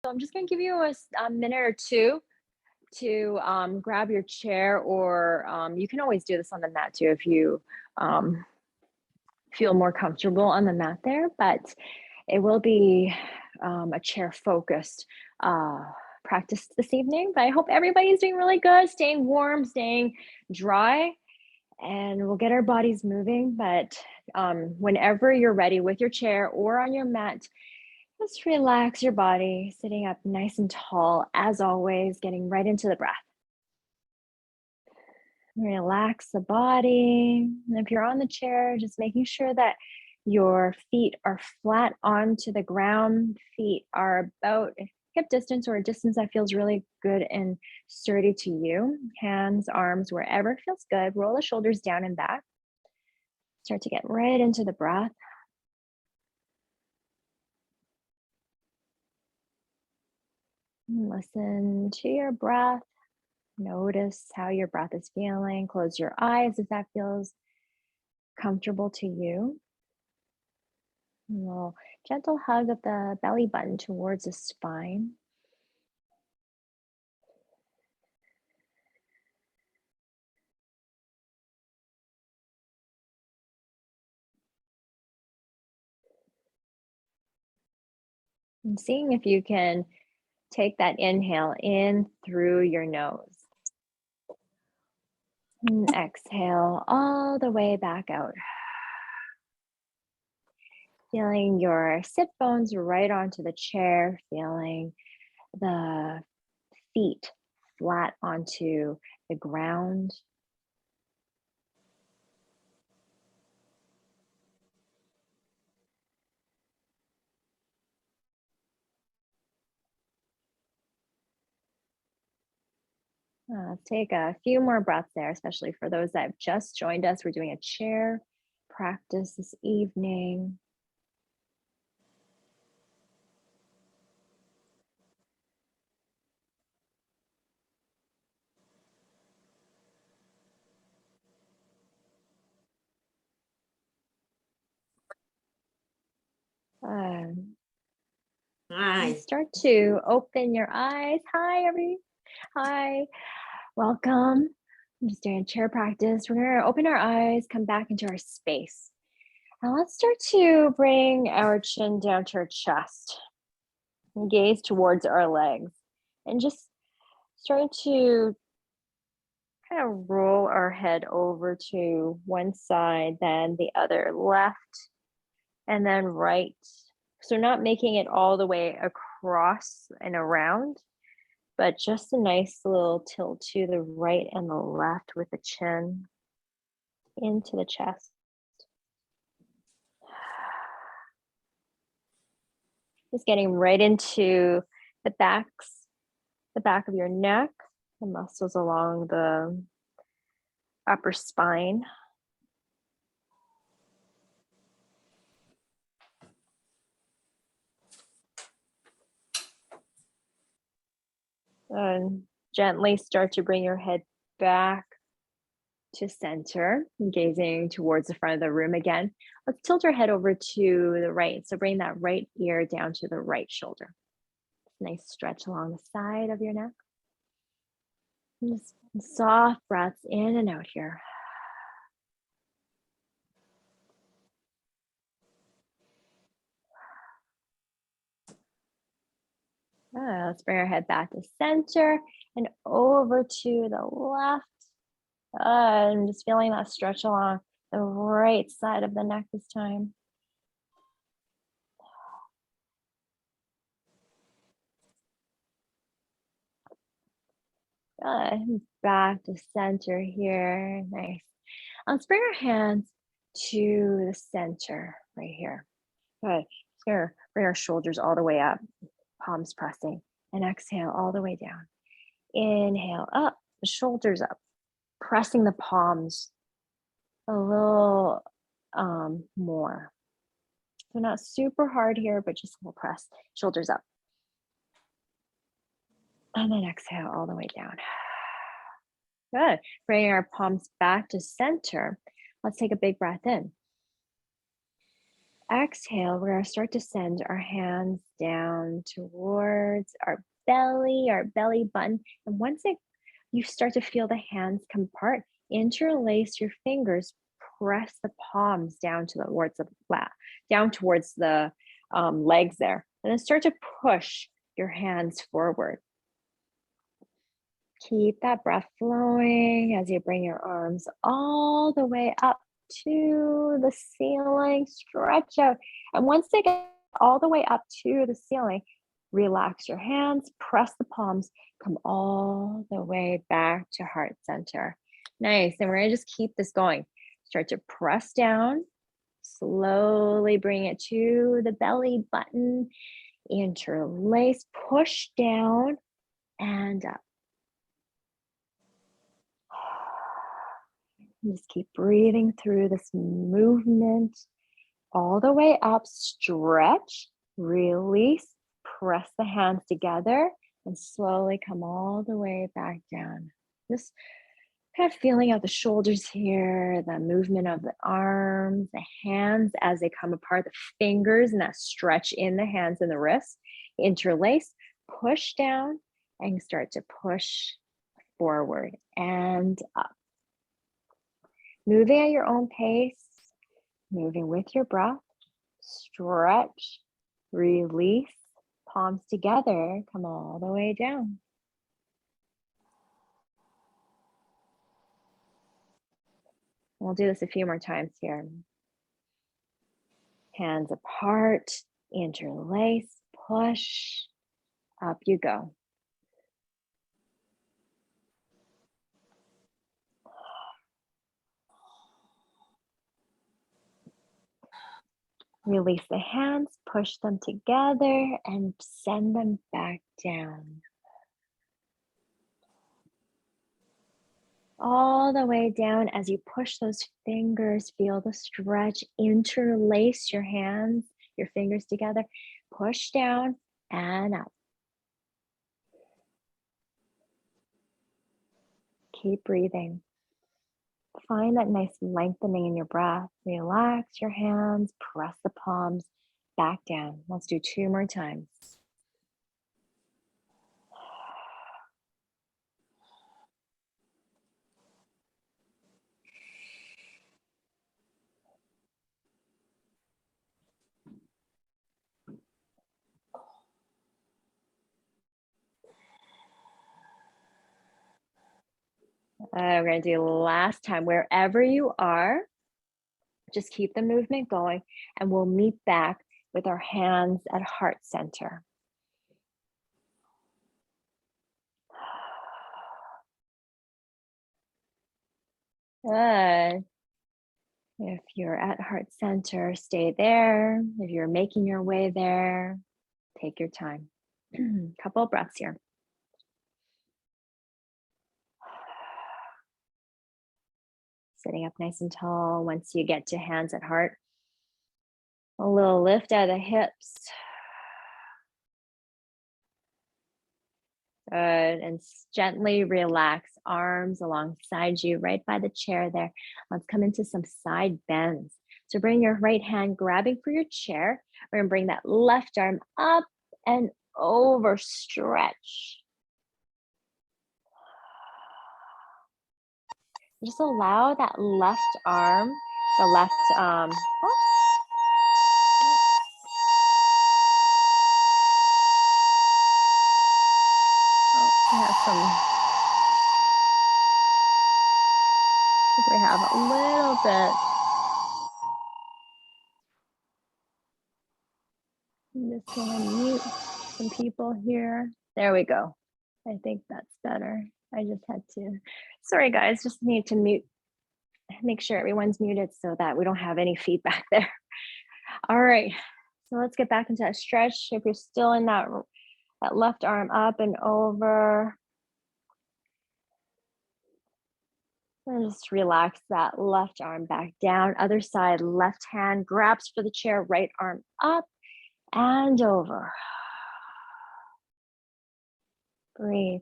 So I'm just going to give you a minute or two to grab your chair, or you can always do this on the mat too if you um, feel more comfortable on the mat there, but it will be a chair focused practice this evening. But I hope everybody's doing really good, staying warm, staying dry, and we'll get our bodies moving. But whenever you're ready with your chair or on your mat, just relax your body, sitting up nice and tall, as always, getting right into the breath. Relax the body. And if you're on the chair, just making sure that your feet are flat onto the ground. Feet are about hip distance or a distance that feels really good and sturdy to you. Hands, arms, wherever it feels good. Roll the shoulders down and back. Start to get right into the breath. Listen to your breath. Notice how your breath is feeling. Close your eyes if that feels comfortable to you. A little gentle hug of the belly button towards the spine. And seeing if you can take that inhale in through your nose. And exhale all the way back out. Feeling your sit bones right onto the chair, feeling the feet flat onto the ground. Let's take a few more breaths there, especially for those that have just joined us. We're doing a chair practice this evening. Hi. Start to open your eyes. Hi, welcome. I'm just doing chair practice. We're gonna open our eyes, come back into our space. Now let's start to bring our chin down to our chest and gaze towards our legs, and just starting to kind of roll our head over to one side, then the other, left, and then right. So not making it all the way across and around, but just a nice little tilt to the right and the left with the chin into the chest. Just getting right into the back of your neck, the muscles along the upper spine. And gently start to bring your head back to center, gazing towards the front of the room again. Let's tilt our head over to the right. So bring that right ear down to the right shoulder. Nice stretch along the side of your neck. And just soft breaths in and out here. Let's bring our head back to center and over to the left. I'm just feeling that stretch along the right side of the neck this time. Good. Back to center here. Nice. Let's bring our hands to the center right here. Good. Just gonna bring our shoulders all the way up, palms pressing, and exhale all the way down. Inhale up, the shoulders up, pressing the palms a little more. So not super hard here, but just a little press, shoulders up. And then exhale all the way down. Good. Bringing our palms back to center. Let's take a big breath in. Exhale, we're going to start to send our hands down towards our belly button. And you start to feel the hands come apart, interlace your fingers, press the palms down towards the legs there, and then start to push your hands forward. Keep that breath flowing as you bring your arms all the way up to the ceiling. Stretch out. And once they get all the way up to the ceiling, relax your hands, press the palms, come all the way back to heart center. Nice. And we're going to just keep this going. Start to press down. Slowly bring it to the belly button. Interlace, push down and up. Just keep breathing through this movement all the way up. Stretch, release, press the hands together, and slowly come all the way back down. Just kind of feeling out the shoulders here, the movement of the arms, the hands as they come apart, the fingers and that stretch in the hands and the wrists. Interlace, push down, and start to push forward and up. Moving at your own pace, moving with your breath, stretch, release, palms together, come all the way down. We'll do this a few more times here. Hands apart, interlace, push, up you go. Release the hands, push them together, and send them back down. All the way down as you push those fingers, feel the stretch, interlace your hands, your fingers together, push down and up. Keep breathing. Find that nice lengthening in your breath. Relax your hands, press the palms back down. Let's do 2 more times. We're going to do last time. Wherever you are, just keep the movement going, and we'll meet back with our hands at heart center. Good. If you're at heart center, stay there. If you're making your way there, take your time. Couple of breaths here. Sitting up nice and tall. Once you get to hands at heart, a little lift out of the hips. Good. And gently relax, arms alongside you, right by the chair there. Let's come into some side bends. So bring your right hand grabbing for your chair. We're gonna bring that left arm up and over, stretch. Just allow that left arm, oops. We have a little bit. I'm just gonna mute some people here. There we go. I think that's better. I just had to, sorry guys, just need to mute, make sure everyone's muted so that we don't have any feedback there. All right, so let's get back into that stretch. If you're still in that left arm up and over, and just relax that left arm back down. Other side, left hand grabs for the chair, right arm up and over. Breathe.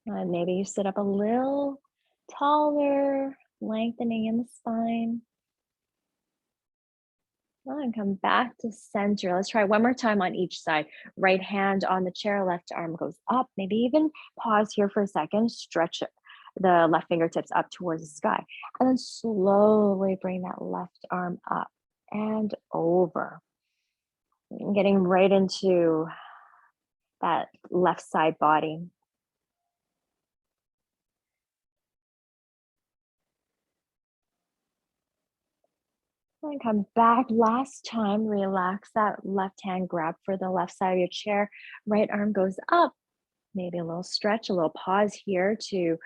And maybe you sit up a little taller, lengthening in the spine. And come back to center. Let's try one more time on each side. Right hand on the chair, left arm goes up. Maybe even pause here for a second, stretch the left fingertips up towards the sky, and then slowly bring that left arm up and over. Getting right into that left side body. And come back. Last time, relax that left hand, grab for the left side of your chair. Right arm goes up. Maybe a little stretch, a little pause here to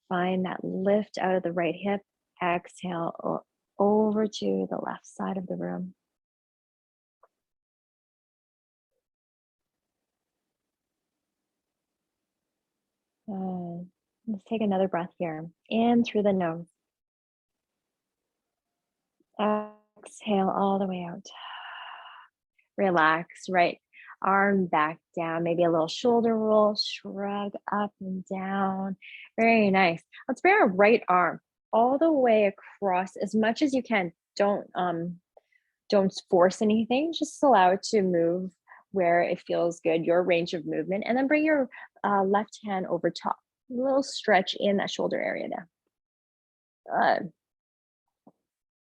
find that lift out of the right hip. Exhale over to the left side of the room. Let's take another breath here. In through the nose. Exhale all the way out. Relax, right arm back down, maybe a little shoulder roll, shrug up and down. Very nice. Let's bring our right arm all the way across as much as you can. Don't force anything, just allow it to move where it feels good, your range of movement, and then bring your left hand over top. A little stretch in that shoulder area there. Good.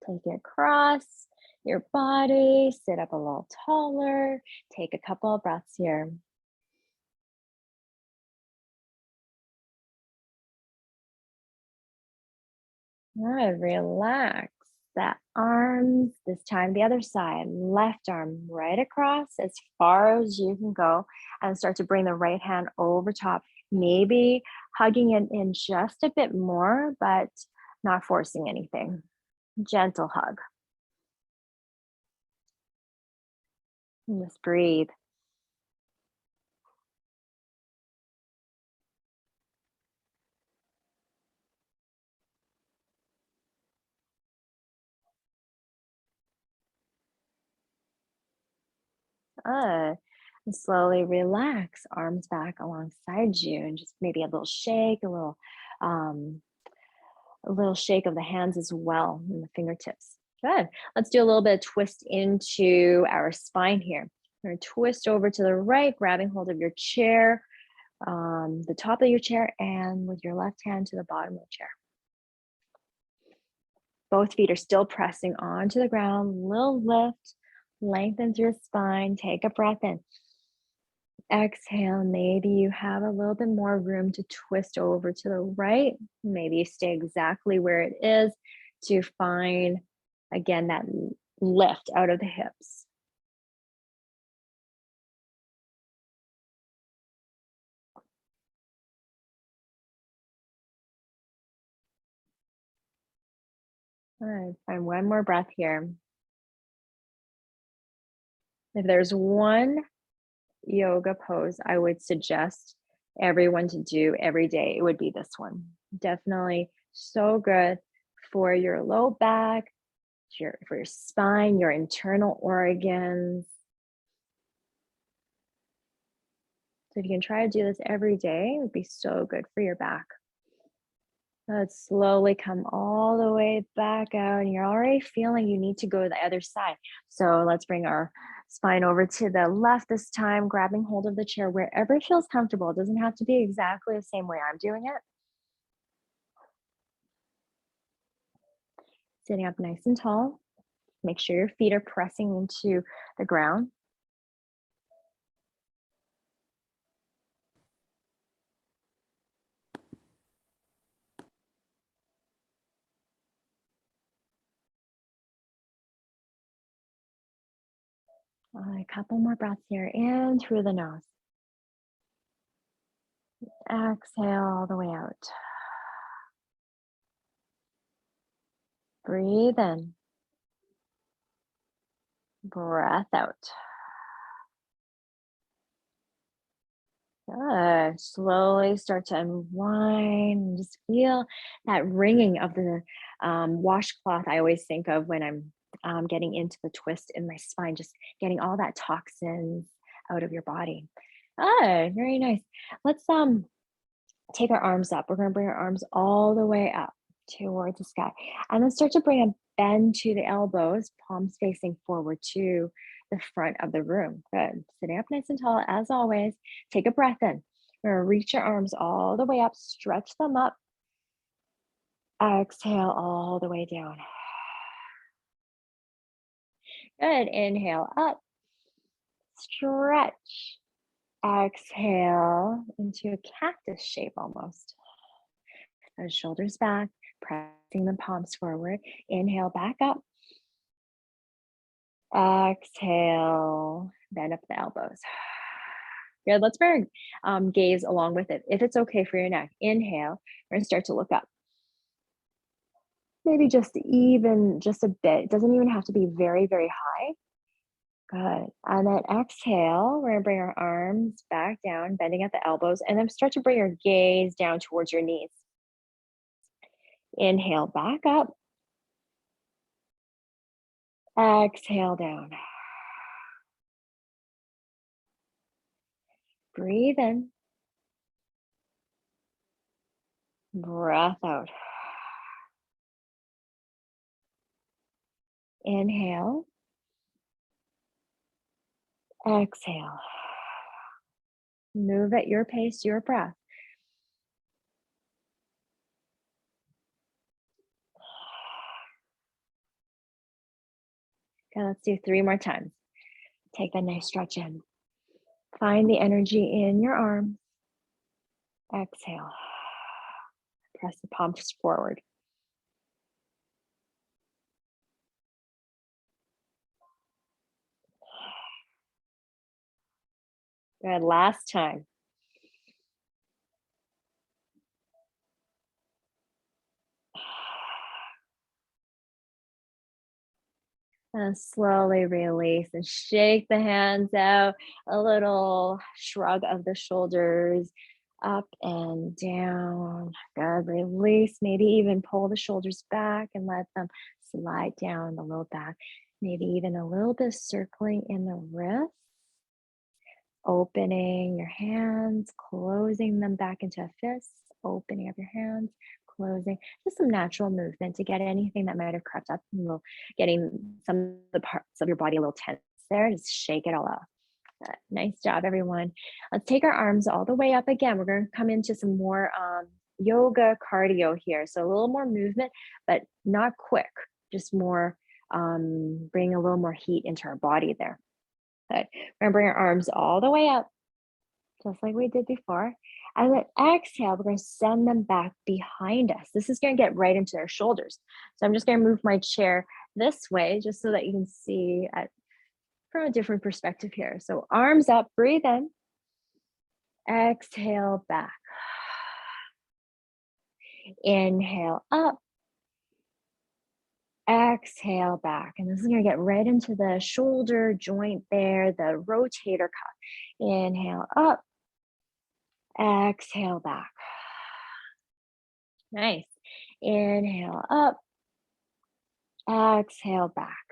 Take it across your body, sit up a little taller, take a couple of breaths here. All right, relax that arms, this time the other side, left arm right across as far as you can go, and start to bring the right hand over top, maybe hugging it in just a bit more, but not forcing anything. Gentle hug. And just breathe. Good. And slowly relax, arms back alongside you, and just maybe a little shake, um, a little shake of the hands as well, and the fingertips. Good. Let's do a little bit of twist into our spine here. We're going to twist over to the right, grabbing hold of your chair, the top of your chair, and with your left hand to the bottom of the chair. Both feet are still pressing onto the ground. Little lift, lengthen through the spine. Take a breath in. Exhale, maybe you have a little bit more room to twist over to the right. Maybe you stay exactly where it is to find, again, that lift out of the hips. All right, find one more breath here. If there's one yoga pose I would suggest everyone to do every day, it would be this one. Definitely so good for your low back, for your spine, your internal organs. So if you can try to do this every day, it would be so good for your back. Let's slowly come all the way back out, and you're already feeling you need to go to the other side. So let's bring our spine over to the left this time, grabbing hold of the chair wherever it feels comfortable. It doesn't have to be exactly the same way I'm doing it. Sitting up nice and tall. Make sure your feet are pressing into the ground. A couple more breaths here, in through the nose. Exhale all the way out. Breathe in. Breath out. Good. Slowly start to unwind and just feel that wringing of the washcloth. I always think of when I'm getting into the twist in my spine, just getting all that toxins out of your body. Ah, very nice. Let's Take our arms up. We're going to bring our arms all the way up towards the sky. And then start to bring a bend to the elbows, palms facing forward to the front of the room. Good. Sitting up nice and tall as always. Take a breath in. We're going to reach your arms all the way up, stretch them up. Exhale all the way down. Good. Inhale up. Stretch. Exhale into a cactus shape almost. Those shoulders back, pressing the palms forward. Inhale back up. Exhale, bend up the elbows. Good. Let's bring our gaze along with it. If it's okay for your neck, inhale. We're going to start to look up. Maybe just a bit. It doesn't even have to be very, very high. Good. And then exhale, we're going to bring our arms back down, bending at the elbows, and then start to bring your gaze down towards your knees. Inhale, back up. Exhale down. Breathe in. Breath out. Inhale. Exhale. Move at your pace, your breath. Okay, let's do 3 more times. Take that nice stretch in. Find the energy in your arms. Exhale. Press the palms forward. Good. Last time. And slowly release and shake the hands out. A little shrug of the shoulders up and down. Good. Release. Maybe even pull the shoulders back and let them slide down the low back. Maybe even a little bit circling in the wrists. Opening your hands, closing them back into a fist, opening up your hands, closing. Just some natural movement to get anything that might have crept up, getting some of the parts of your body a little tense there. Just shake it all off. Nice job, everyone. Let's take our arms all the way up again. We're going to come into some more yoga cardio here. So a little more movement, but not quick, just more bring a little more heat into our body there. Good. We're going to bring our arms all the way up, just like we did before. And then exhale, we're going to send them back behind us. This is going to get right into our shoulders. So I'm just going to move my chair this way, just so that you can see from a different perspective here. So arms up, breathe in. Exhale back. Inhale up. Exhale back. And this is going to get right into the shoulder joint there, the rotator cuff. Inhale up. Exhale back. Nice. Inhale up. Exhale back.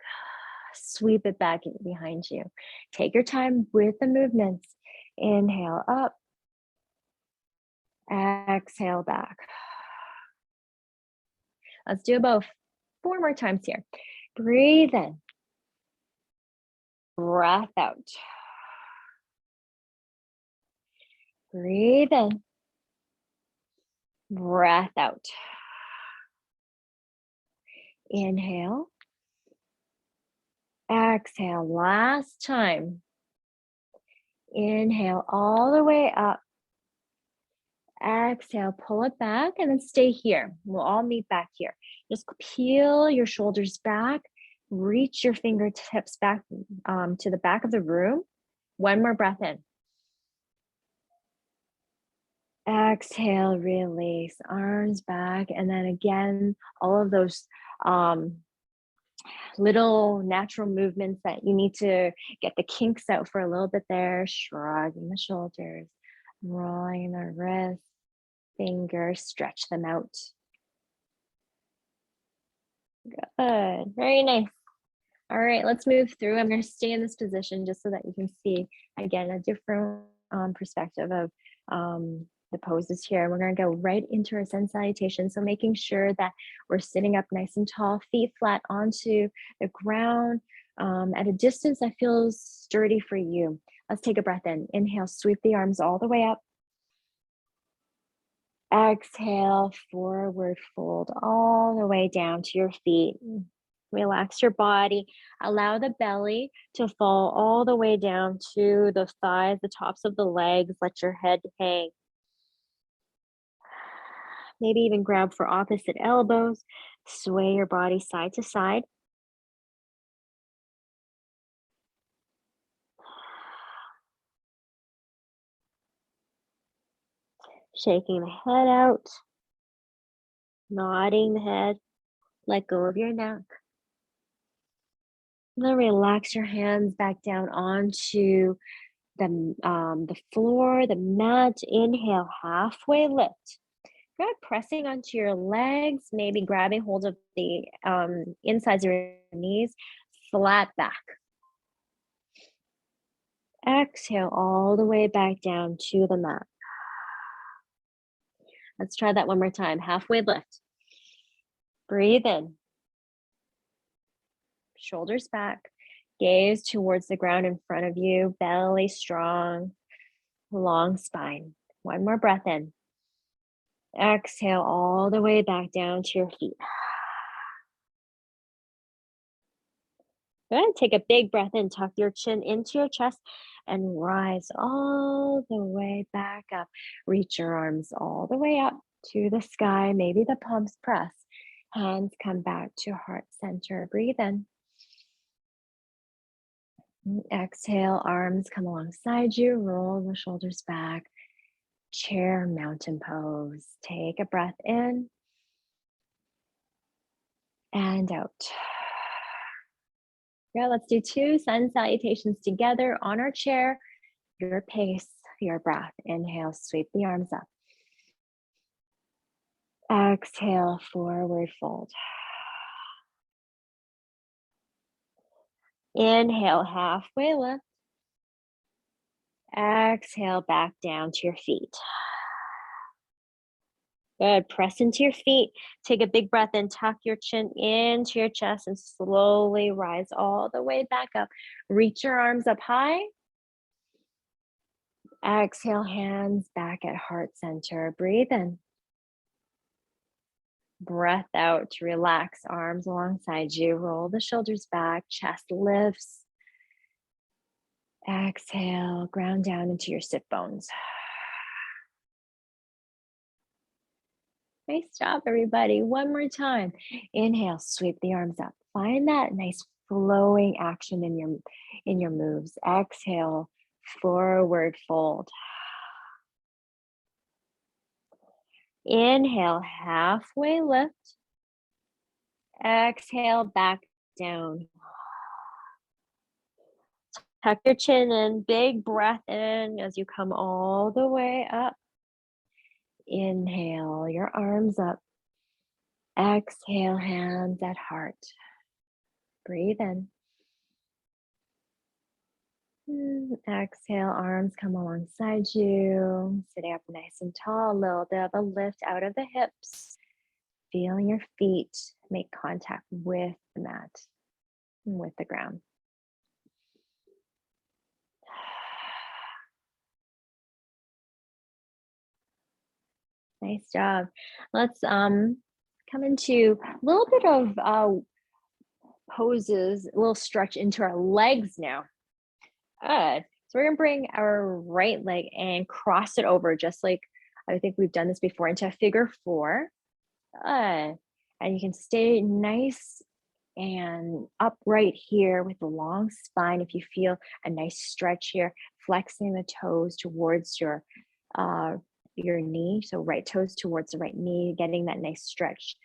Sweep it back behind you. Take your time with the movements. Inhale up. Exhale back. Let's do both. 4 more times here. Breathe in. Breath out. Breathe in. Breath out. Inhale. Exhale. Last time. Inhale all the way up. Exhale, pull it back and then stay here. We'll all meet back here. Just peel your shoulders back. Reach your fingertips back to the back of the room. 1 more breath in. Exhale, release, arms back. And then again, all of those little natural movements that you need to get the kinks out for a little bit there. Shrugging the shoulders, rolling the wrists, fingers, stretch them out. Good, very nice. All right, let's move through. I'm going to stay in this position just so that you can see, again, a different perspective of the poses here. We're going to go right into our sun salutation. So making sure that we're sitting up nice and tall, feet flat onto the ground at a distance that feels sturdy for you. Let's take a breath in. Inhale, sweep the arms all the way up. Exhale, forward fold all the way down to your feet. Relax your body. Allow the belly to fall all the way down to the thighs, the tops of the legs. Let your head hang. Maybe even grab for opposite elbows. Sway your body side to side. Shaking the head out. Nodding the head. Let go of your neck. And then relax your hands back down onto the floor, the mat. Inhale, halfway lift. Grab pressing onto your legs, maybe grabbing hold of the insides of your knees, flat back. Exhale all the way back down to the mat. Let's try that one more time. Halfway lift. Breathe in. Shoulders back. Gaze towards the ground in front of you. Belly strong. Long spine. One more breath in. Exhale all the way back down to your feet. Good. Take a big breath in. Tuck your chin into your chest and rise all the way back up. Reach your arms all the way up to the sky. Maybe the palms press. Hands come back to heart center. Breathe in. Exhale, arms come alongside you. Roll the shoulders back. Chair mountain pose. Take a breath in and out. Yeah, let's do 2 sun salutations together on our chair. Your pace, your breath. Inhale, sweep the arms up. Exhale, forward fold. Inhale, halfway lift. Exhale, back down to your feet. Good. Press into your feet. Take a big breath in. Tuck your chin into your chest and slowly rise all the way back up. Reach your arms up high. Exhale, hands back at heart center. Breathe in. Breath out to relax, arms alongside you. Roll the shoulders back, chest lifts. Exhale, ground down into your sit bones. Nice job, everybody. One more time. Inhale, sweep the arms up. Find that nice flowing action in your moves. Exhale, forward fold. Inhale, halfway lift. Exhale, back down. Tuck your chin in, big breath in as you come all the way up. Inhale, your arms up. Exhale, hands at heart. Breathe in. Exhale, arms come alongside you. Sitting up nice and tall, a little bit of a lift out of the hips. Feeling your feet make contact with the mat, with the ground. Nice job. Let's come into a little bit of poses, a little stretch into our legs now. Good. So we're gonna bring our right leg and cross it over, just like I think we've done this before, into a figure 4. Good. And you can stay nice and upright here with the long spine. If you feel a nice stretch here, flexing the toes towards your knee. So right toes towards the right knee, getting that nice stretch.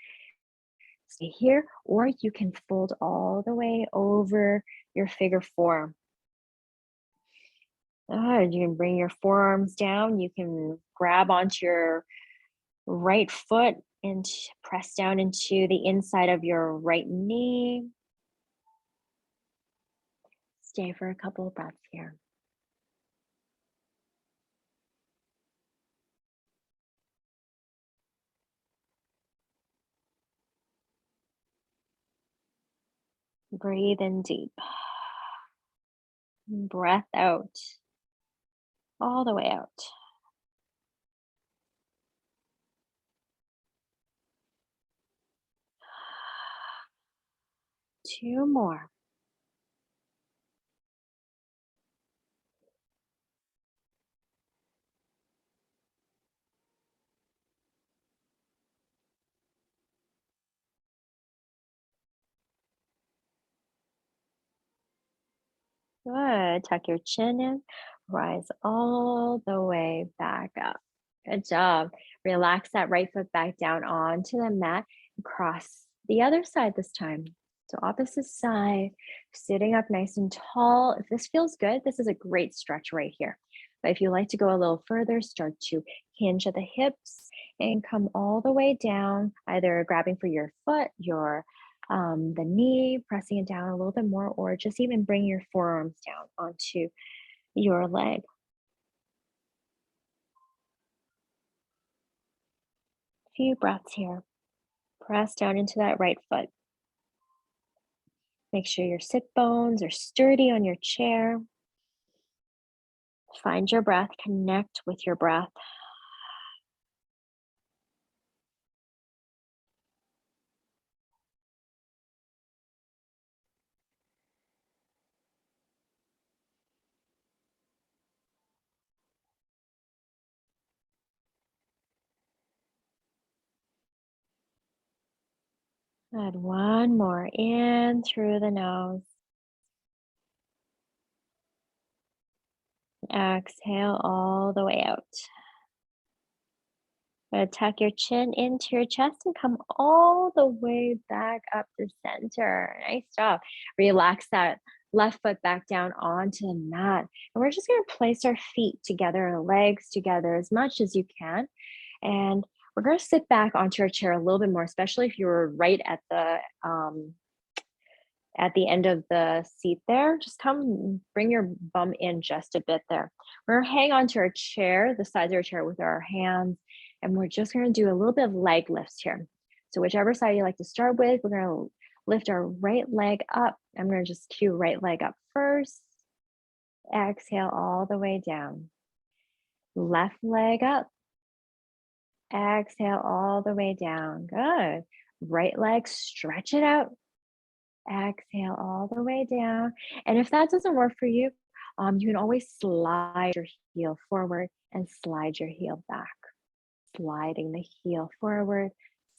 Stay here, or you can fold all the way over your figure 4. You can bring your forearms down. You can grab onto your right foot and press down into the inside of your right knee. Stay for a couple of breaths here. Breathe in deep. Breath out. All the way out. Two more. Good. Tuck your chin in. Rise all the way back up. Good job. Relax that right foot back down onto the mat and cross the other side this time. So, opposite side, sitting up nice and tall. If this feels good, this is a great stretch right here. But if you like to go a little further, start to hinge at the hips and come all the way down, either grabbing for your foot, your the knee, pressing it down a little bit more, or just even bring your forearms down onto your leg. Few breaths here. Press down into that right foot. Make sure your sit bones are sturdy on your chair. Find your breath, connect with your breath. Add one more in through the nose. Exhale all the way out. Tuck your chin into your chest and come all the way back up the center. Nice job. Relax that left foot back down onto the mat. And we're just going to place our feet together, our legs together as much as you can. And we're going to sit back onto our chair a little bit more, especially if you're right at the end of the seat there. Just come bring your bum in just a bit there. We're gonna hang onto our chair, the sides of our chair with our hands, and we're just gonna do a little bit of leg lifts here. So whichever side you like to start with, we're gonna lift our right leg up. I'm gonna just cue right leg up first. Exhale all the way down. Left leg up. Exhale all the way down. Good. Right leg, stretch it out. Exhale all the way down. And if that doesn't work for you, you can always slide your heel forward and slide your heel back. Sliding the heel forward,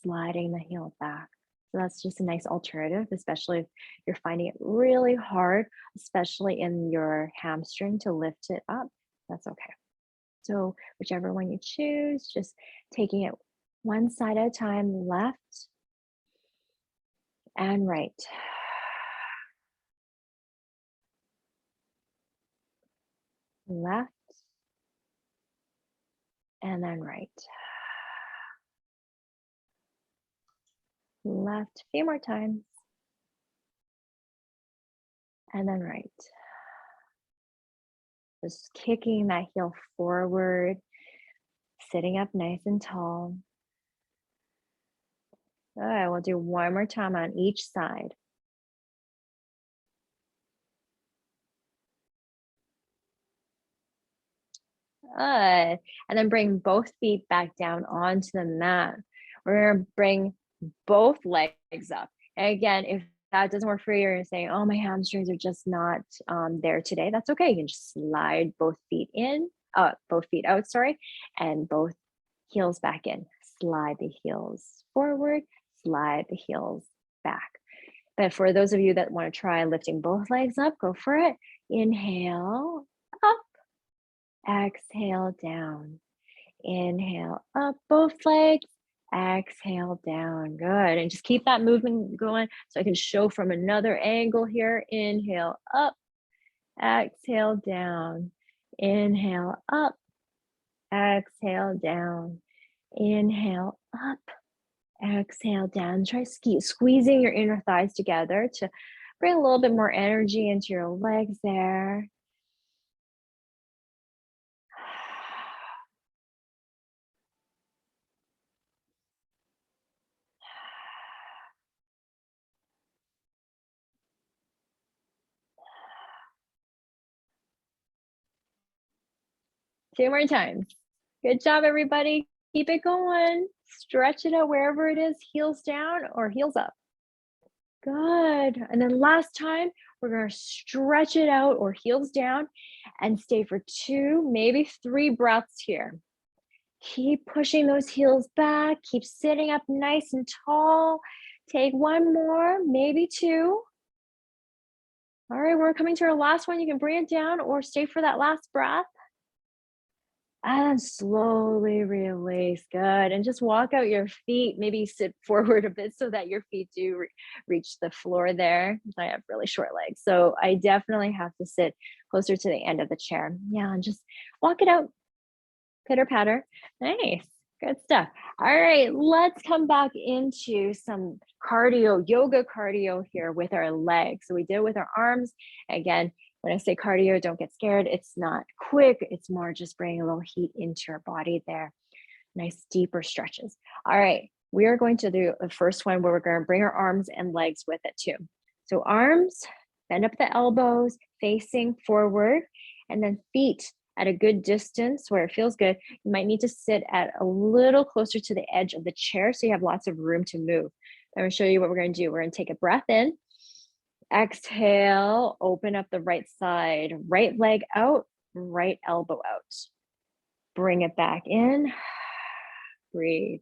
sliding the heel back. So that's just a nice alternative, especially if you're finding it really hard, especially in your hamstring to lift it up. That's okay. So, whichever one you choose, just taking it one side at a time, left and right. Left and then right. Left, a few more times, and then right. Just kicking that heel forward, sitting up nice and tall. Good. We'll do one more time on each side. Good. And then bring both feet back down onto the mat. We're going to bring both legs up. And again, if that doesn't work for you, you're saying, oh, my hamstrings are just not there today. That's okay. You can just slide both feet in, both feet out, sorry, and both heels back in. Slide the heels forward, slide the heels back. But for those of you that want to try lifting both legs up, go for it. Inhale, up. Exhale, down. Inhale, up both legs. Exhale, down. Good. And just keep that movement going so I can show from another angle here. Inhale, up. Exhale, down. Inhale, up. Exhale, down. Inhale, up. Exhale, down. Try squeezing your inner thighs together to bring a little bit more energy into your legs there. 2 more times. Good job, everybody. Keep it going. Stretch it out wherever it is, heels down or heels up. Good. And then last time, we're going to stretch it out or heels down and stay for 2, maybe 3 breaths here. Keep pushing those heels back. Keep sitting up nice and tall. Take 1 more, maybe 2. All right, we're coming to our last one. You can bring it down or stay for that last breath. And slowly release. Good. And just walk out your feet. Maybe sit forward a bit so that your feet do reach the floor there. I have really short legs, so I definitely have to sit closer to the end of the chair. Yeah, and just walk it out. Pitter patter. Nice. Good stuff. All right, let's come back into some cardio, yoga cardio here with our legs. So we did it with our arms. Again, when I say cardio, don't get scared. It's not quick. It's more just bringing a little heat into your body there. Nice deeper stretches. All right, we are going to do the first one where we're going to bring our arms and legs with it too. So arms, bend up the elbows, facing forward, and then feet at a good distance where it feels good. You might need to sit at a little closer to the edge of the chair so you have lots of room to move. I'm going to show you what we're going to do. We're going to take a breath in. Exhale, open up the right side, right leg out, right elbow out. Bring it back in. Breathe.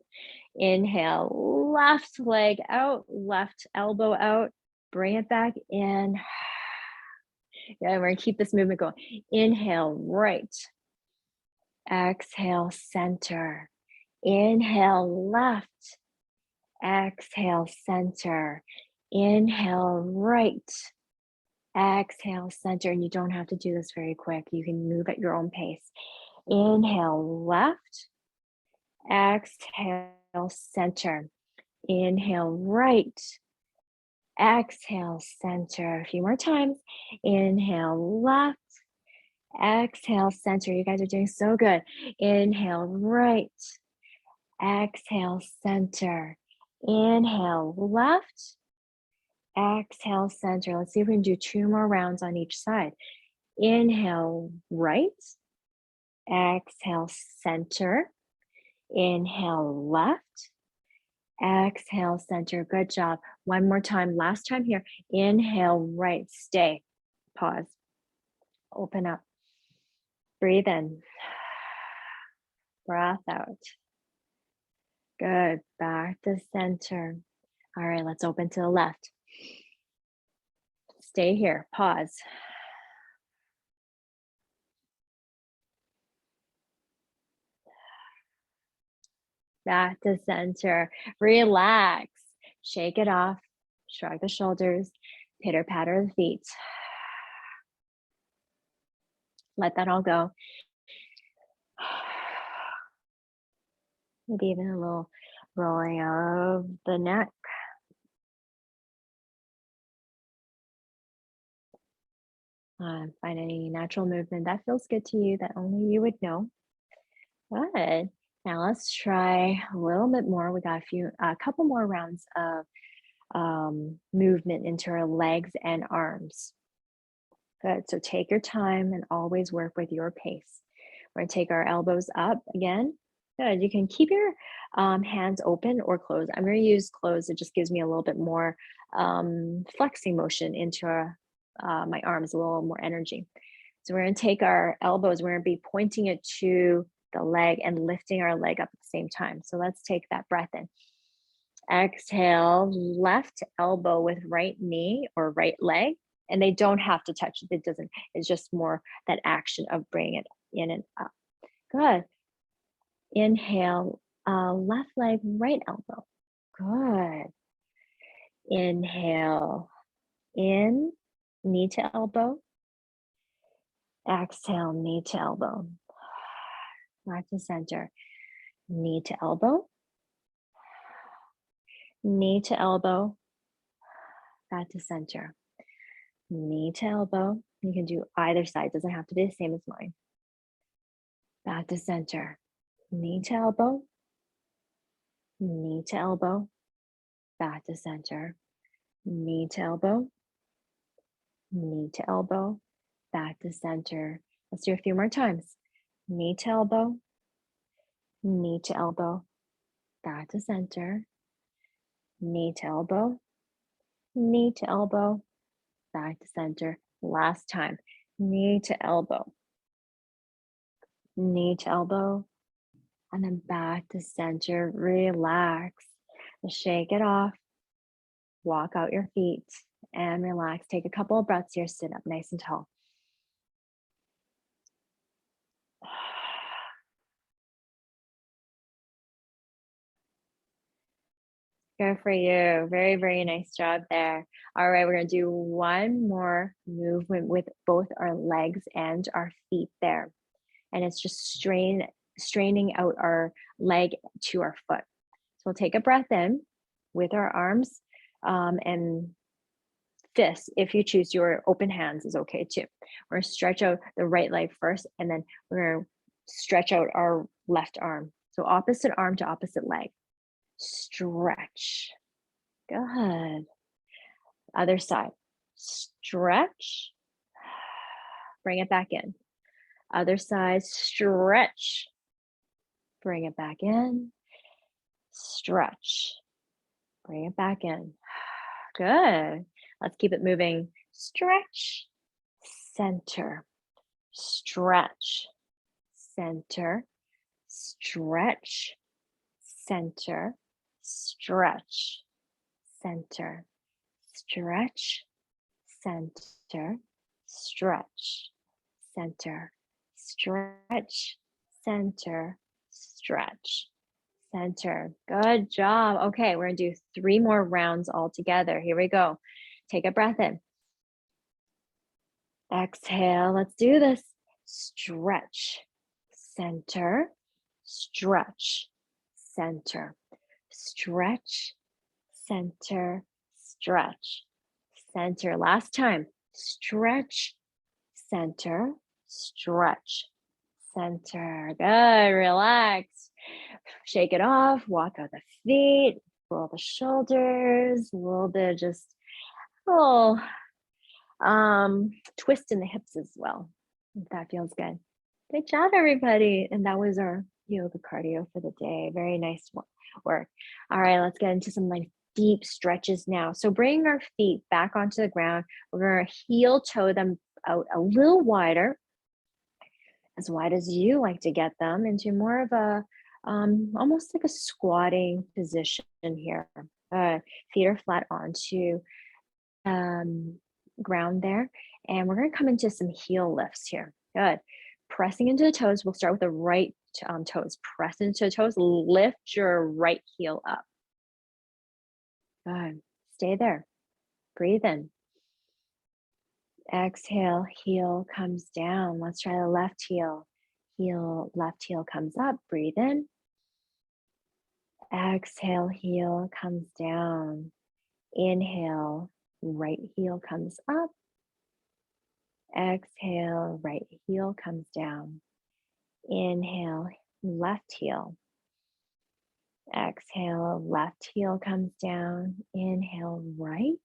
Inhale, left leg out, left elbow out. Bring it back in. Yeah, we're going to keep this movement going. Inhale, right. Exhale, center. Inhale, left. Exhale, center. Inhale, right. Exhale, center. And you don't have to do this very quick. You can move at your own pace. Inhale, left. Exhale, center. Inhale, right. Exhale, center. A few more times. Inhale, left. Exhale, center. You guys are doing so good. Inhale, right. Exhale, center. Inhale, left. Exhale, center. Let's see if we can do 2 more rounds on each side. Inhale, right. Exhale, center. Inhale, left. Exhale, center. Good job. 1 more time. Last time here. Inhale, right. Stay. Pause. Open up. Breathe in. Breath out. Good. Back to center. All right, let's open to the left. Stay here. Pause. Back to center. Relax. Shake it off. Shrug the shoulders. Pitter patter the feet. Let that all go. Maybe even a little rolling of the neck. Find any natural movement that feels good to you that only you would know. Good. Now let's try a little bit more. We got a couple more rounds of movement into our legs and arms. Good. So take your time and always work with your pace. We're going to take our elbows up again. Good. You can keep your hands open or closed. I'm going to use closed. It just gives me a little bit more flexing motion into my arms, a little more energy. So we're going to take our elbows. We're going to be pointing it to the leg and lifting our leg up at the same time. So let's take that breath in. Exhale, left elbow with right knee or right leg. And they don't have to touch it. It's just more that action of bringing it in and up. Good. Inhale, left leg, right elbow. Good. Inhale, in, knee to elbow. Exhale, knee to elbow. Back to center. Knee to elbow. Knee to elbow. Back to center. Knee to elbow. You can do either side. Doesn't have to be the same as mine. Back to center. Knee to elbow. Knee to elbow. Back to center. Knee to elbow. Knee to elbow. Back to center. Let's do a few more times. knee to elbow, knee to elbow, back to center, knee to elbow, knee to elbow, back to center. Last time, knee to elbow, and then back to center. Relax. Shake it off. Walk out your feet and relax. Take a couple of breaths here. Sit up nice and tall. Good for you. Very, very nice job there. All right, we're going to do one more movement with both our legs and our feet there. And it's just straining out our leg to our foot. So we'll take a breath in with our arms and fists. If you choose, your open hands is okay too. We're going to stretch out the right leg first, and then we're going to stretch out our left arm. So opposite arm to opposite leg. Stretch. Good. Other side. Stretch. Bring it back in. Other side. Stretch. Bring it back in. Stretch. Bring it back in. Good. Let's keep it moving. Stretch. Center. Stretch. Center. Stretch. Center. Stretch. Center. Stretch. Center. Stretch. Center. Stretch. Center. Stretch. Center. Good job. Okay, we're going to do 3 more rounds all together. Here we go. Take a breath in. Exhale. Let's do this. Stretch. Center. Stretch. Center. Stretch. Center. Stretch. Center. Last time. Stretch. Center. Stretch. Center. Good. Relax. Shake it off. Walk out the feet. Roll the shoulders. A little bit just twist in the hips as well, if that feels good. Good job, everybody. And that was our yoga cardio for the day. Very nice work. All right, let's get into some like deep stretches now. So bring our feet back onto the ground. We're going to heel toe them out a little wider, as wide as you like to get them, into more of a almost like a squatting position here. Feet are flat onto ground there, and we're going to come into some heel lifts here. Good. Pressing into the toes. We'll start with the right toes. Press into the toes. Lift your right heel up. Good. Stay there. Breathe in. Exhale. Heel comes down. Let's try the left heel. Left heel comes up. Breathe in. Exhale. Heel comes down. Inhale. Right heel comes up. Exhale, right heel comes down. Inhale, left heel. Exhale, left heel comes down. Inhale, right.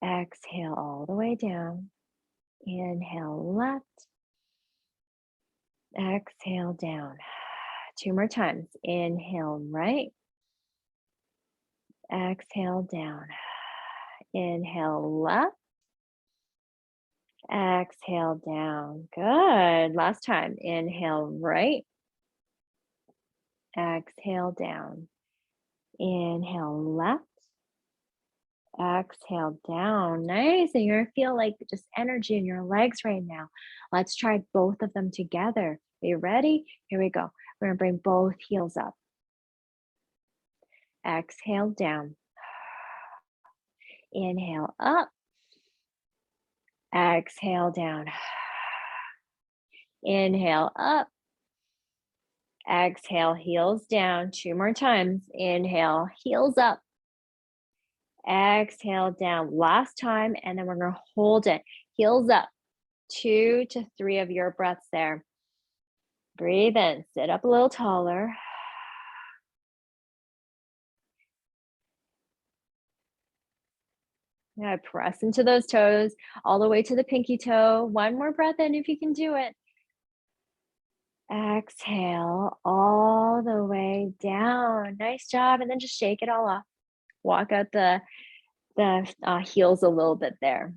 Exhale all the way down. Inhale, left. Exhale, down. 2 more times. Inhale, right. Exhale, down. Inhale, left. Exhale, down. Good. Last time. Inhale, right. Exhale, down. Inhale, left. Exhale, down. Nice. And you're going to feel like just energy in your legs right now. Let's try both of them together. Are you ready? Here we go. We're going to bring both heels up. Exhale, down. Inhale, up. Exhale, down. Inhale, up. Exhale, heels down. 2 more times. Inhale, heels up. Exhale, down. Last time, and then we're going to hold it. Heels up. 2 to 3 of your breaths there. Breathe in. Sit up a little taller. Now press into those toes all the way to the pinky toe. 1 more breath in if you can do it. Exhale all the way down. Nice job. And then just shake it all off. Walk out the heels a little bit there.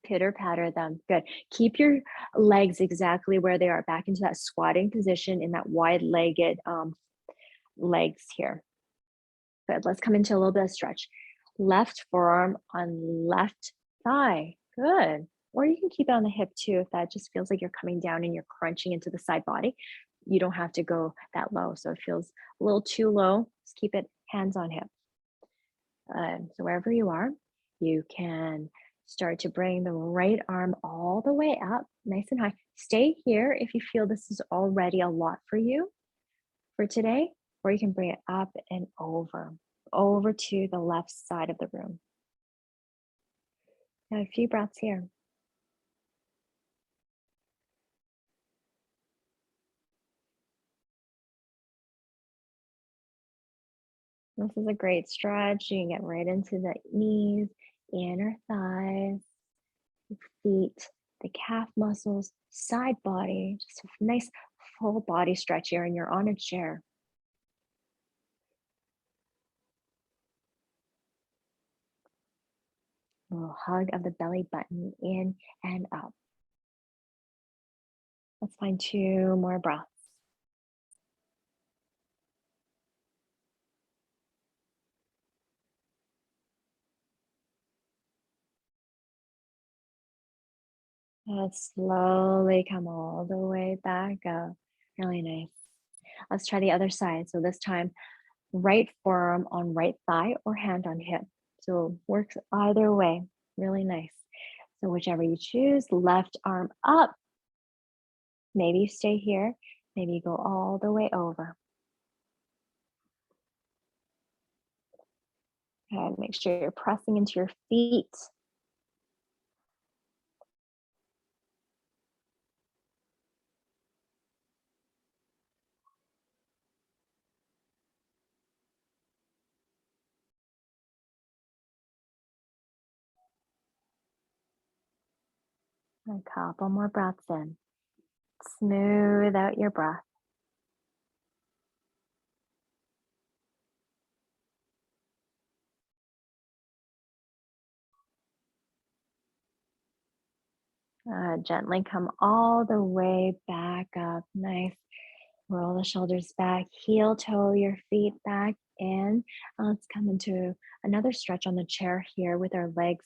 Pitter patter them. Good. Keep your legs exactly where they are, back into that squatting position in that wide legged legs here. Good. Let's come into a little bit of stretch. Left forearm on left thigh. Good. Or you can keep it on the hip too if that just feels like you're coming down and you're crunching into the side body. You don't have to go that low. So it feels a little too low. Just keep it hands on hip. So wherever you are, you can start to bring the right arm all the way up, nice and high. Stay here if you feel this is already a lot for you for today, or you can bring it up and over to the left side of the room. Now, a few breaths here. This is a great stretch. You can get right into the knees, inner thighs, feet, the calf muscles, side body, just a nice full body stretch here, and you're on a chair. A little hug of the belly button in and up. Let's find 2 more breaths. Let's slowly come all the way back up. Really nice. Let's try the other side. So this time, right forearm on right thigh or hand on hip. So works either way. Really nice. So whichever you choose, left arm up. Maybe you stay here. Maybe you go all the way over. And make sure you're pressing into your feet. A couple more breaths in. Smooth out your breath. Gently come all the way back up. Nice. Roll the shoulders back, heel toe your feet back in. Let's come into another stretch on the chair here with our legs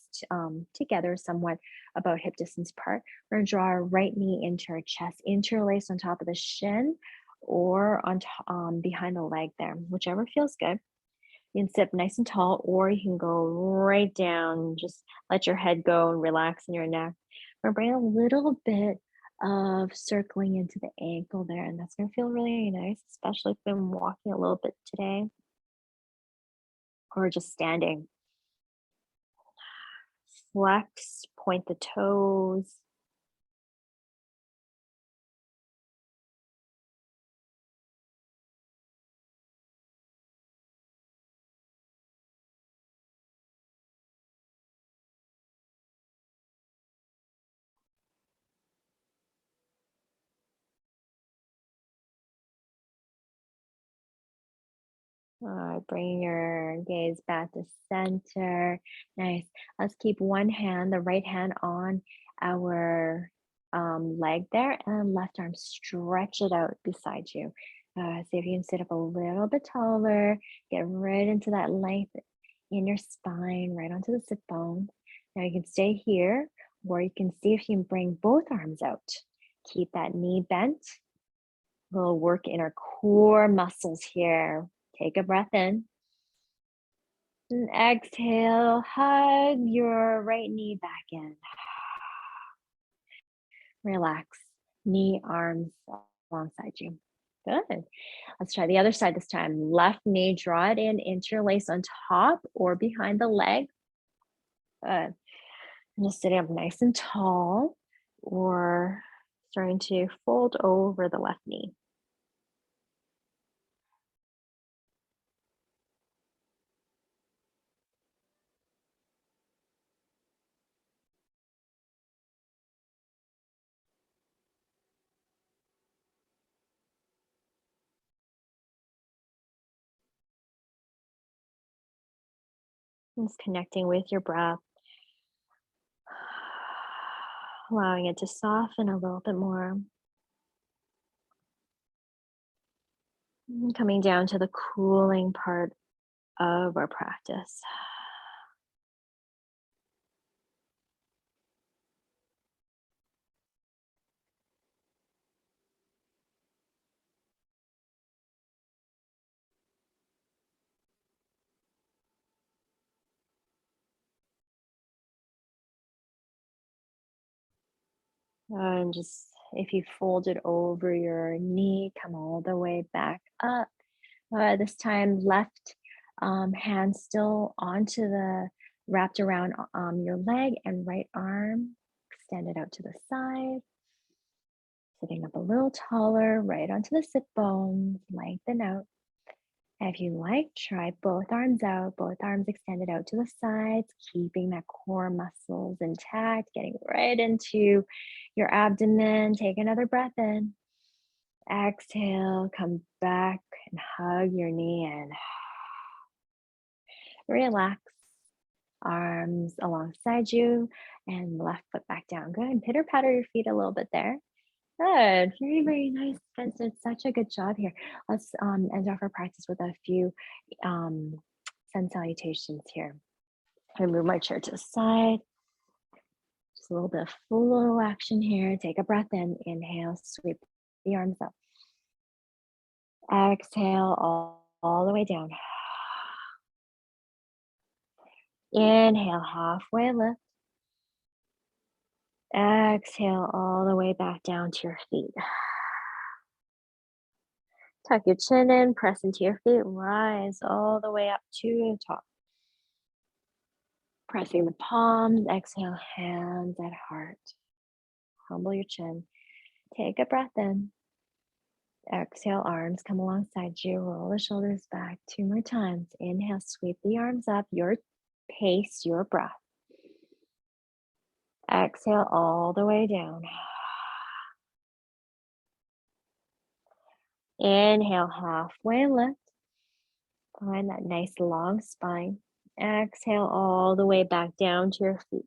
together, somewhat about hip distance apart. We're going to draw our right knee into our chest, interlace on top of the shin or on behind the leg there, whichever feels good. You can sit nice and tall, or you can go right down. Just let your head go and relax in your neck. We're bringing a little bit of circling into the ankle there, and that's going to feel really nice, especially if you've been walking a little bit today or just standing. Flex, point the toes. All right, bring your gaze back to center. Nice. Let's keep one hand, the right hand on our leg there, and left arm stretch it out beside you. See if you can sit up a little bit taller, get right into that length in your spine, right onto the sit bone. Now you can stay here, or you can see if you can bring both arms out. Keep that knee bent. Little work in our core muscles here. Take a breath in. And exhale, hug your right knee back in. Relax, knee, arms alongside you. Good. Let's try the other side this time. Left knee, draw it in, interlace on top or behind the leg. Good. And just sitting up nice and tall or starting to fold over the left knee. Just connecting with your breath, allowing it to soften a little bit more. And coming down to the cooling part of our practice. And just if you fold it over your knee, come all the way back up. This time, left hand still onto the wrapped around your leg, and right arm extended out to the side. Sitting up a little taller, right onto the sit bones, lengthen out. If you like, try both arms out, both arms extended out to the sides, keeping that core muscles intact, getting right into your abdomen. Take another breath in. Exhale, come back and hug your knee in. Relax. Arms alongside you and left foot back down. Good. Pitter patter your feet a little bit there. Good. Very, very nice. Guys did such a good job here. Let's end off our practice with a few um, sun salutations here. I move my chair to the side. Just a little bit of flow action here. Take a breath in. Inhale, sweep the arms up. Exhale all the way down. Inhale, halfway lift. Exhale all the way back down to your feet. Tuck your chin in, press into your feet, rise all the way up to the top. Pressing the palms, exhale, hands at heart. Humble your chin. Take a breath in. Exhale, arms come alongside you. Roll the shoulders back 2 more times. Inhale, sweep the arms up, your pace, your breath. Exhale all the way down. Inhale, halfway lift. Find that nice long spine. Exhale all the way back down to your feet.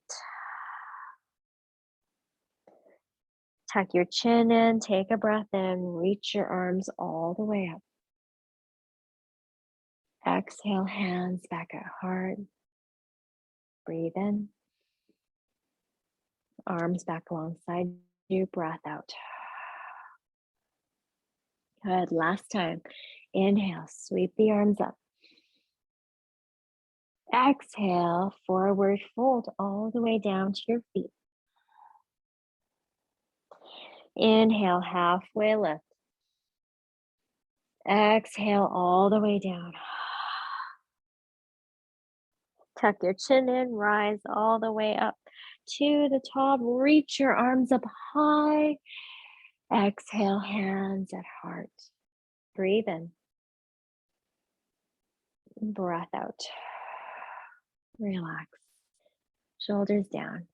Tuck your chin in, take a breath in, reach your arms all the way up. Exhale, hands back at heart. Breathe in. Arms back alongside you, breath out. Good, last time. Inhale, sweep the arms up. Exhale, forward fold all the way down to your feet. Inhale, halfway lift. Exhale all the way down. Tuck your chin in, rise all the way up to the top. Reach your arms up high. Exhale, hands at heart. Breathe in. Breath out. Relax. Shoulders down.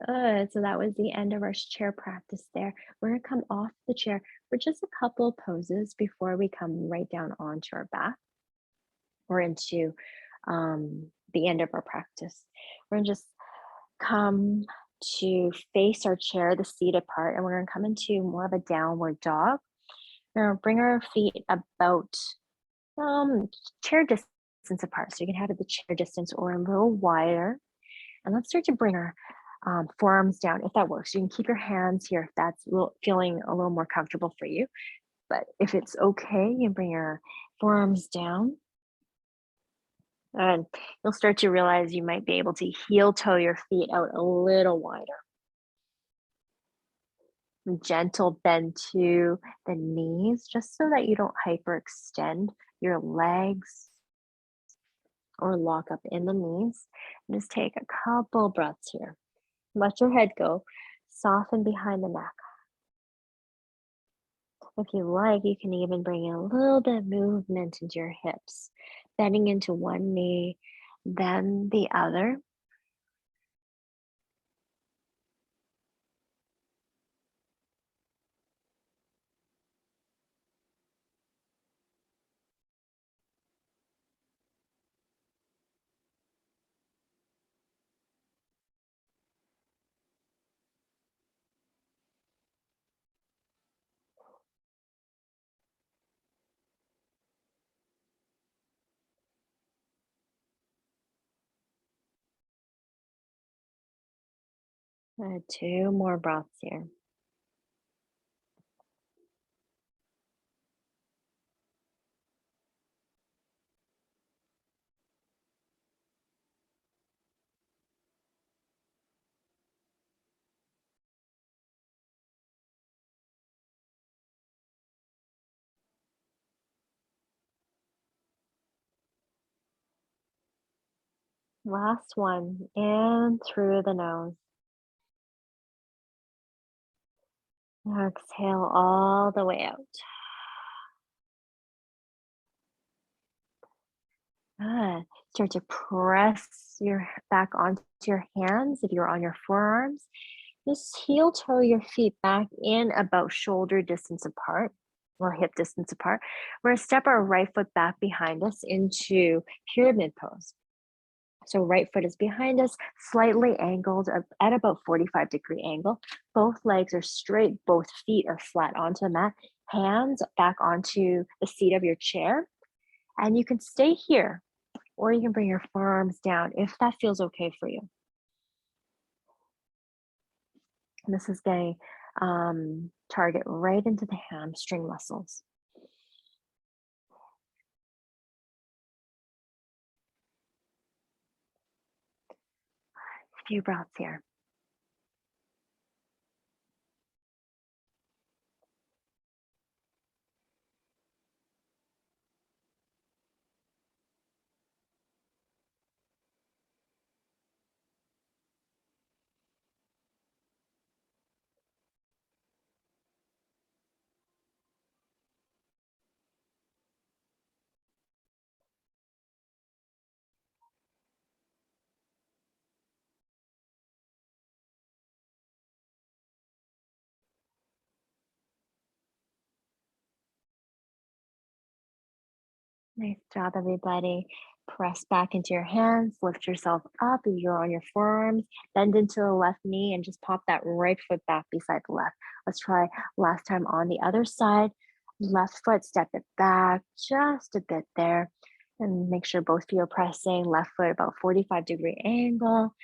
Good. So that was the end of our chair practice there. We're going to come off the chair for just a couple poses before we come right down onto our back or into the end of our practice. We're going to just come to face our chair, the seat apart, and we're going to come into more of a downward dog. We're going to bring our feet about chair distance apart. So you can have it the chair distance or a little wider. And let's start to bring our forearms down if that works. You can keep your hands here if that's feeling a little more comfortable for you. But if it's okay, you can bring your forearms down. And you'll start to realize you might be able to heel toe your feet out a little wider. Gentle bend to the knees, just so that you don't hyperextend your legs or lock up in the knees. And just take a couple breaths here. Let your head go. Soften behind the neck. If you like, you can even bring in a little bit of movement into your hips, bending into one knee, then the other. Two more breaths here. Last one, in through the nose. Exhale all the way out. Good. Start to press your back onto your hands if you're on your forearms. Just heel toe your feet back in about shoulder distance apart or hip distance apart. We're going to step our right foot back behind us into pyramid pose. So right foot is behind us, slightly angled at about 45-degree angle. Both legs are straight, both feet are flat onto the mat. Hands back onto the seat of your chair. And you can stay here, or you can bring your forearms down if that feels okay for you. And this is going to target right into the hamstring muscles. A few breaths here. Nice job, everybody. Press back into your hands, lift yourself up if you're on your forearms, bend into the left knee, and just pop that right foot back beside the left. Let's try last time on the other side. Left foot, step it back just a bit there. And make sure both feet are pressing. Left foot about 45-degree angle.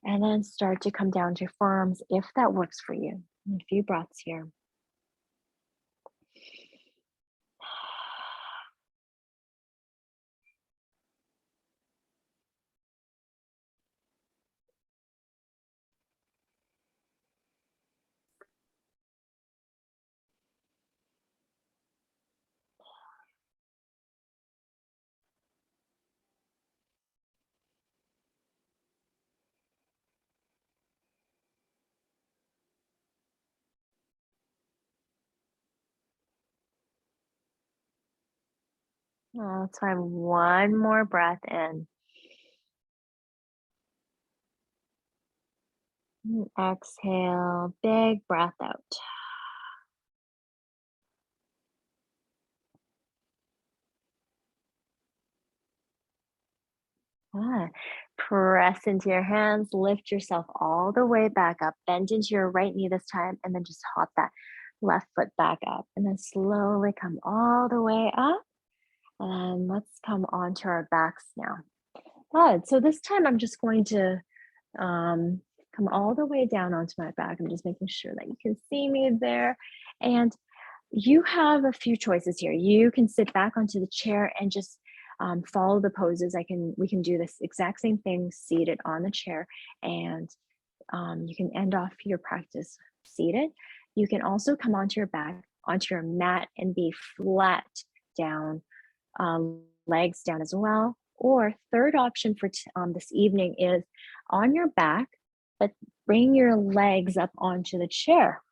And then start to come down to your forearms if that works for you. A few breaths here. Let's find one more breath in. Exhale, big breath out. Good. Press into your hands, lift yourself all the way back up, bend into your right knee this time, and then just hop that left foot back up. And then slowly come all the way up. And let's come onto our backs now. Good. So this time I'm just going to come all the way down onto my back. I'm just making sure that you can see me there. And you have a few choices here. You can sit back onto the chair and just follow the poses. We can do this exact same thing seated on the chair, and you can end off your practice seated. You can also come onto your back, onto your mat, and be flat down, legs down as well. Or third option for this evening is on your back, but bring your legs up onto the chair.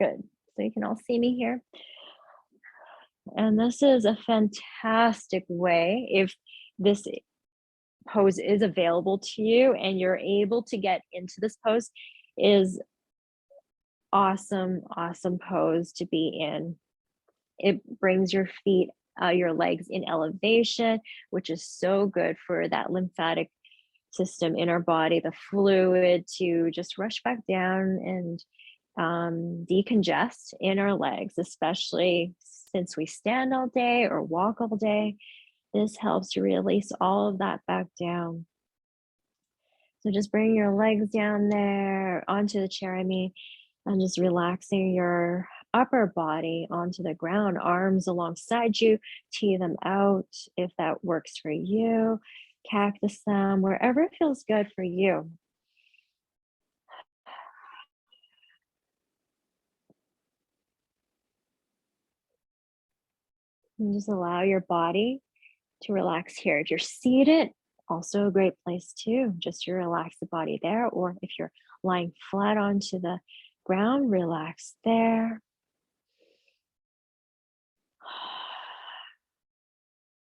Good. So you can all see me here. And this is a fantastic way, if this pose is available to you and you're able to get into this pose, is awesome, awesome pose to be in. It brings your feet, your legs in elevation, which is so good for that lymphatic system in our body, the fluid to just rush back down and decongest in our legs, especially since we stand all day or walk all day. This helps to release all of that back down. So just bring your legs down there onto the chair, and just relaxing your upper body onto the ground, arms alongside you, tee them out if that works for you, cactus them, wherever it feels good for you. And just allow your body to relax here. If you're seated, also a great place too, just to relax the body there. Or if you're lying flat onto the ground, relax there.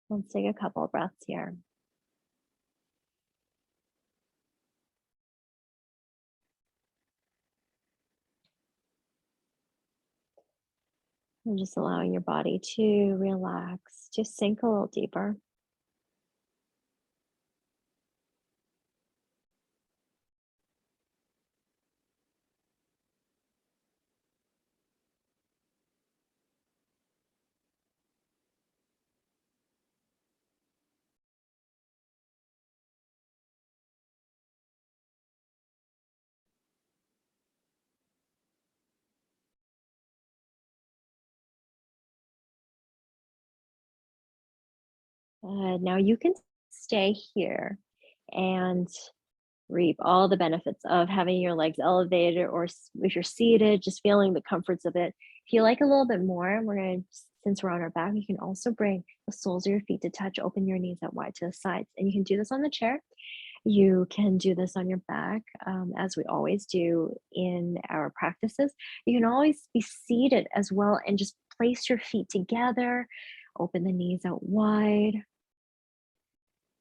Let's take a couple of breaths here. And just allowing your body to relax, just sink a little deeper. Now you can stay here and reap all the benefits of having your legs elevated, or if you're seated, just feeling the comforts of it. If you like a little bit more, since we're on our back, you can also bring the soles of your feet to touch, open your knees out wide to the sides. And you can do this on the chair. You can do this on your back, as we always do in our practices. You can always be seated as well and just place your feet together, open the knees out wide,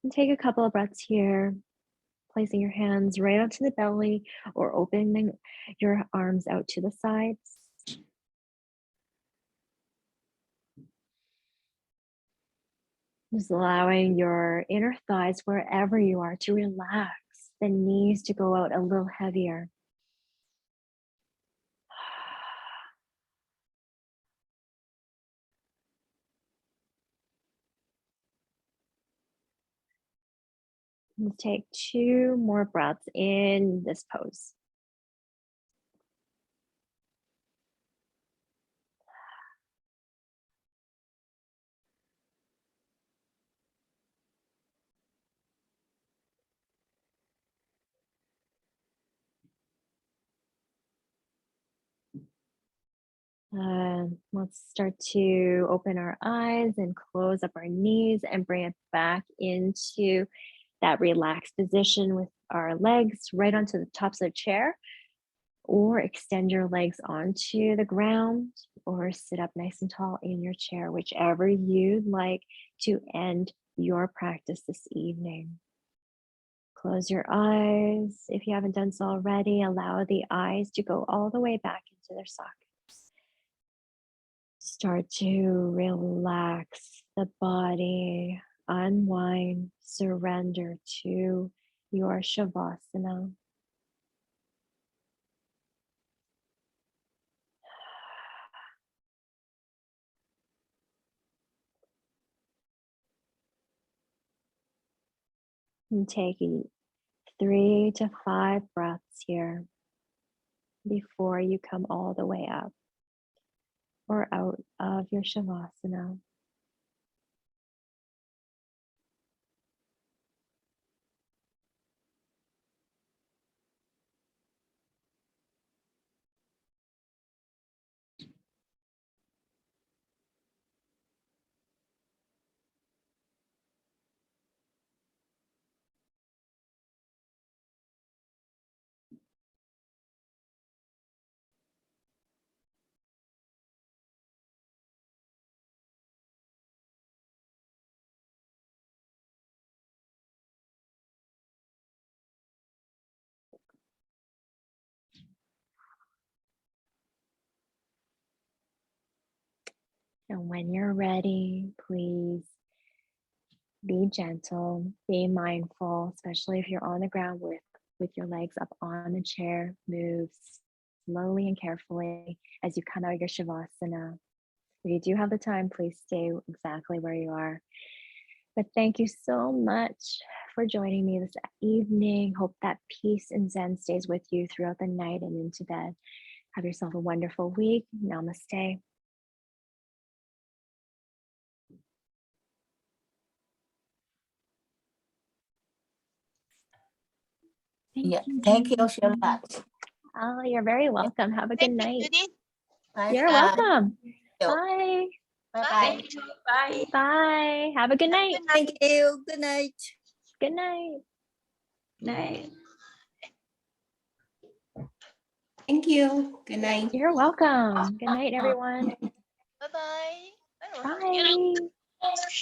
and take a couple of breaths here, placing your hands right onto the belly or opening your arms out to the sides. Just allowing your inner thighs, wherever you are, to relax, the knees to go out a little heavier. Let's take 2 more breaths in this pose. Let's start to open our eyes and close up our knees and bring it back into that relaxed position with our legs right onto the tops of the chair, or extend your legs onto the ground, or sit up nice and tall in your chair, whichever you'd like to end your practice this evening. Close your eyes. If you haven't done so already, allow the eyes to go all the way back into their sockets. Start to relax the body, unwind, surrender to your Shavasana. And take 3 to 5 breaths here before you come all the way up or out of your Shavasana. And when you're ready, please be gentle, be mindful, especially if you're on the ground with your legs up on the chair. Move slowly and carefully as you come out of your Shavasana. If you do have the time, please stay exactly where you are. But thank you so much for joining me this evening. Hope that peace and Zen stays with you throughout the night and into bed. Have yourself a wonderful week. Namaste. Thank you so much. Oh, you're very welcome. Have a good night. Bye. You're welcome. Bye. Bye. Bye. Bye. Have a good night. Thank you. Good night. Good night. Night. Thank you. Good night. You're welcome. Good night, everyone. Bye-bye. Bye.